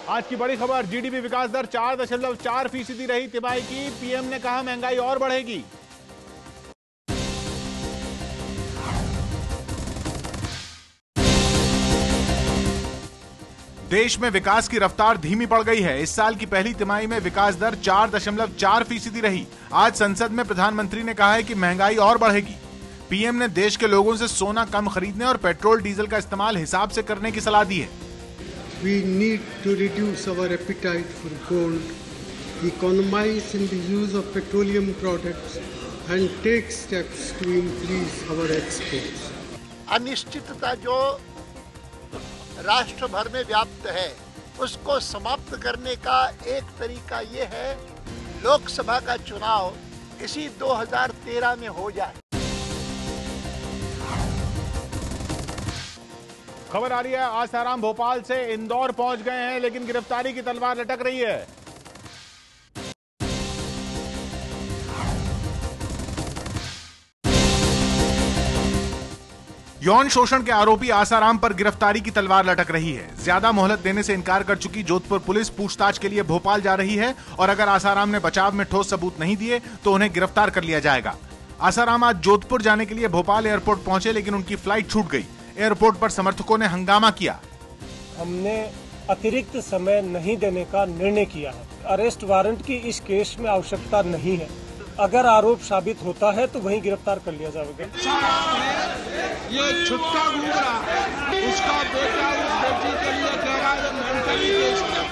आज की बड़ी खबर, जीडीपी विकास दर 4.4% रही तिमाही की। पीएम ने कहा महंगाई और बढ़ेगी। देश में विकास की रफ्तार धीमी पड़ गई है। इस साल की पहली तिमाही में विकास दर 4.4% रही। आज संसद में प्रधानमंत्री ने कहा है कि महंगाई और बढ़ेगी। पीएम ने देश के लोगों से सोना कम खरीदने और पेट्रोल डीजल का इस्तेमाल हिसाब से करने की सलाह दी है। We need to reduce our appetite for gold, economize in the use of petroleum products, and take steps to increase our exports. अनिश्चितता जो राष्ट्र भर में व्याप्त है, उसको समाप्त करने का एक तरीका ये है, लोकसभा का चुनाव इसी 2013 में हो जाए। खबर आ रही है आसाराम भोपाल से। इंदौर पहुंच गए हैं, लेकिन गिरफ्तारी की तलवार लटक रही है। यौन शोषण के आरोपी आसाराम पर गिरफ्तारी की तलवार लटक रही है। ज्यादा मोहलत देने से इनकार कर चुकी जोधपुर पुलिस पूछताछ के लिए भोपाल जा रही है और अगर आसाराम ने बचाव में ठोस सबूत नहीं दिए तो उन्हें गिरफ्तार कर लिया जाएगा। आसाराम आज जोधपुर जाने के लिए भोपाल एयरपोर्ट पहुंचे, लेकिन उनकी फ्लाइट छूट गई। एयरपोर्ट पर समर्थकों ने हंगामा किया। हमने अतिरिक्त समय नहीं देने का निर्णय किया है। अरेस्ट वारंट की इस केस में आवश्यकता नहीं है। अगर आरोप साबित होता है तो वहीं गिरफ्तार कर लिया जाएगा। ये छुट्टा घूम रहा है, उसका बेटा उस बेटी के लिए कह रहा है मेंटली केस है।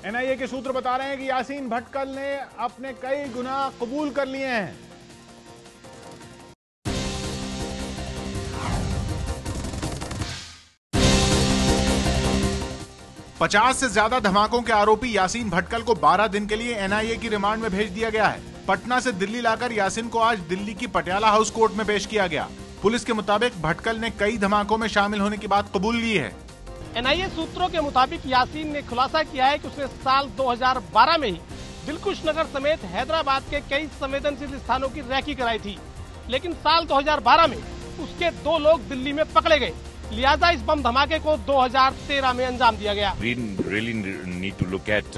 एनआईए के सूत्र बता रहे हैं कि यासीन भटकल ने अपने कई गुनाह कबूल कर लिए हैं। 50 से ज्यादा धमाकों के आरोपी यासीन भटकल को 12 दिन के लिए एनआईए की रिमांड में भेज दिया गया है। पटना से दिल्ली लाकर यासीन को आज दिल्ली की पटियाला हाउस कोर्ट में पेश किया गया। पुलिस के मुताबिक भटकल ने कई धमाकों में शामिल होने की बात कबूल ली है। एनआईए सूत्रों के मुताबिक यासीन ने खुलासा किया है कि उसने साल 2012 में ही दिलकुश नगर समेत हैदराबाद के कई संवेदनशील स्थानों की रैकी कराई थी, लेकिन साल 2012 में उसके 2 लोग दिल्ली में पकड़े गए। लिहाजा इस बम धमाके को 2013 में अंजाम दिया गया। We really need to look at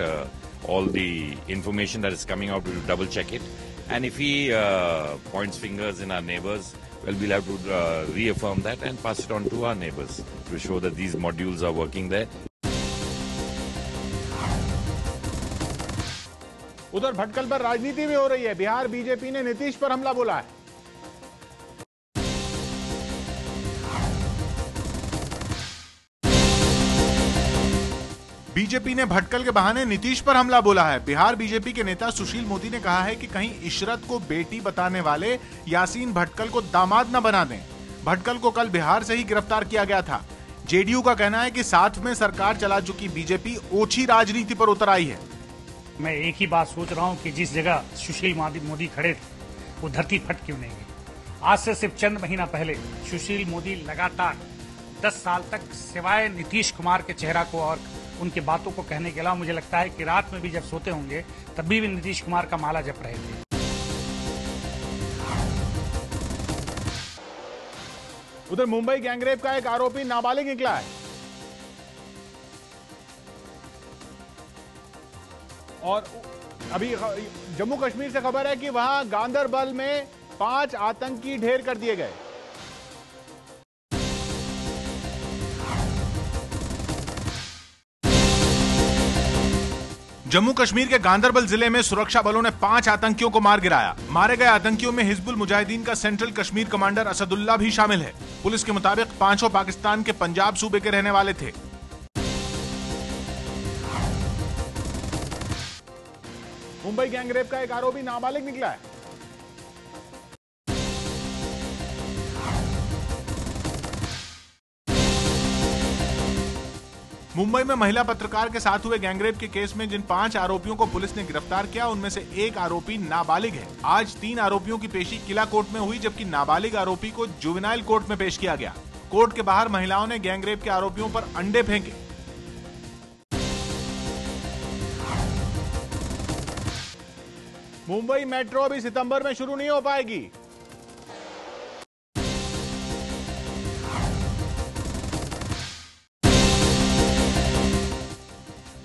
all the information that is coming out to double check it, and if he points fingers in our neighbors, well, we'll have to reaffirm that and pass it on to our neighbors to show that these modules are working there. उधर भटकल पर राजनीति भी हो रही है। Bihar BJP ने नीतीश पर हमला बोला है। बीजेपी ने भटकल के बहाने नीतीश पर हमला बोला है। बिहार बीजेपी के नेता सुशील मोदी ने कहा है कि कहीं इशरत को बेटी बताने वाले यासीन भटकल को दामाद न बना दें। भटकल को कल बिहार से ही गिरफ्तार किया गया था। जेडीयू का कहना है कि साथ में सरकार चला चुकी बीजेपी ओछी राजनीति पर उतर आई है। मैं एक ही बात सोच रहा हूँ कि जिस जगह सुशील मोदी खड़े थे वो धरती फट क्यों नहीं गई। आज से सिर्फ चंद महीना पहले सुशील मोदी लगातार 10 साल तक सिवाय नीतीश कुमार के चेहरा को और उनकी बातों को कहने के अलावा मुझे लगता है कि रात में भी जब सोते होंगे तब भी नीतीश कुमार का माला जप रहे थे। उधर मुंबई गैंगरेप का एक आरोपी नाबालिग निकला है और अभी जम्मू कश्मीर से खबर है कि वहां गांदरबल में 5 आतंकी ढेर कर दिए गए। जम्मू कश्मीर के गांदरबल जिले में सुरक्षा बलों ने 5 आतंकियों को मार गिराया। मारे गए आतंकियों में हिजबुल मुजाहिदीन का सेंट्रल कश्मीर कमांडर असदुल्ला भी शामिल है। पुलिस के मुताबिक 5 पाकिस्तान के पंजाब सूबे के रहने वाले थे। मुंबई गैंगरेप का एक आरोपी नाबालिग निकला है। मुंबई में महिला पत्रकार के साथ हुए गैंगरेप के केस में जिन 5 आरोपियों को पुलिस ने गिरफ्तार किया उनमें से एक आरोपी नाबालिग है। आज 3 आरोपियों की पेशी किला कोर्ट में हुई, जबकि नाबालिग आरोपी को जुवेनाइल कोर्ट में पेश किया गया। कोर्ट के बाहर महिलाओं ने गैंगरेप के आरोपियों पर अंडे फेंके। मुंबई मेट्रो अभी सितंबर में शुरू नहीं हो पाएगी।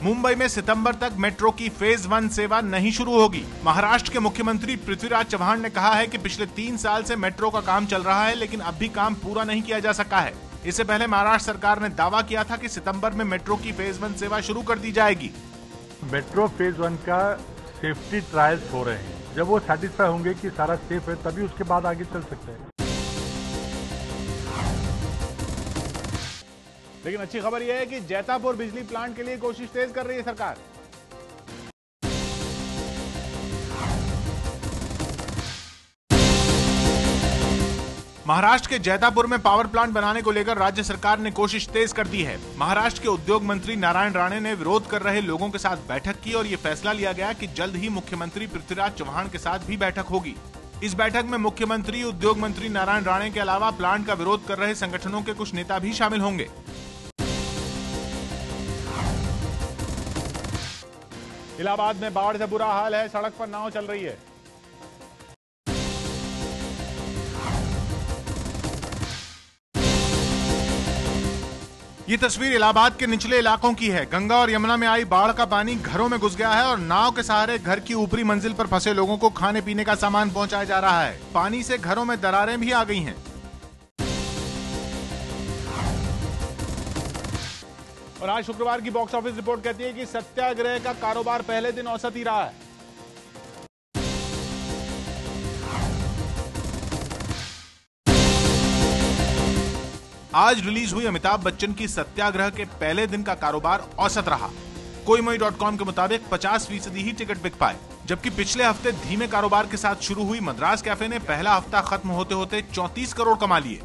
मुंबई में सितंबर तक मेट्रो की फेज 1 सेवा नहीं शुरू होगी। महाराष्ट्र के मुख्यमंत्री पृथ्वीराज चव्हाण ने कहा है कि पिछले 3 साल से मेट्रो का काम चल रहा है, लेकिन अब भी काम पूरा नहीं किया जा सका है। इससे पहले महाराष्ट्र सरकार ने दावा किया था कि सितंबर में मेट्रो की फेज 1 सेवा शुरू कर दी जाएगी। मेट्रो फेज 1 का सेफ्टी ट्रायल्स हो रहे हैं, जब वो सेटिस्फाई होंगे कि सारा सेफ है तभी उसके बाद आगे चल सकते हैं। लेकिन अच्छी खबर यह है कि जैतापुर बिजली प्लांट के लिए कोशिश तेज कर रही है सरकार। महाराष्ट्र के जैतापुर में पावर प्लांट बनाने को लेकर राज्य सरकार ने कोशिश तेज कर दी है। महाराष्ट्र के उद्योग मंत्री नारायण राणे ने विरोध कर रहे लोगों के साथ बैठक की और ये फैसला लिया गया कि जल्द ही मुख्यमंत्री पृथ्वीराज चव्हाण के साथ भी बैठक होगी। इस बैठक में मुख्यमंत्री, उद्योग मंत्री नारायण राणे के अलावा प्लांट का विरोध कर रहे संगठनों के कुछ नेता भी शामिल होंगे। इलाहाबाद में बाढ़ से बुरा हाल है, सड़क पर नाव चल रही है। ये तस्वीर इलाहाबाद के निचले इलाकों की है। गंगा और यमुना में आई बाढ़ का पानी घरों में घुस गया है और नाव के सहारे घर की ऊपरी मंजिल पर फंसे लोगों को खाने पीने का सामान पहुंचाया जा रहा है। पानी से घरों में दरारें भी आ गई हैं। और आज शुक्रवार की बॉक्स ऑफिस रिपोर्ट कहती है कि सत्याग्रह का कारोबार पहले दिन औसत ही रहा है। आज रिलीज हुई अमिताभ बच्चन की सत्याग्रह के पहले दिन का कारोबार औसत रहा। कोईमोई.com के मुताबिक 50% ही टिकट बिक पाए, जबकि पिछले हफ्ते धीमे कारोबार के साथ शुरू हुई मद्रास कैफे ने पहला हफ्ता खत्म होते होते 34 करोड़ कमा लिए।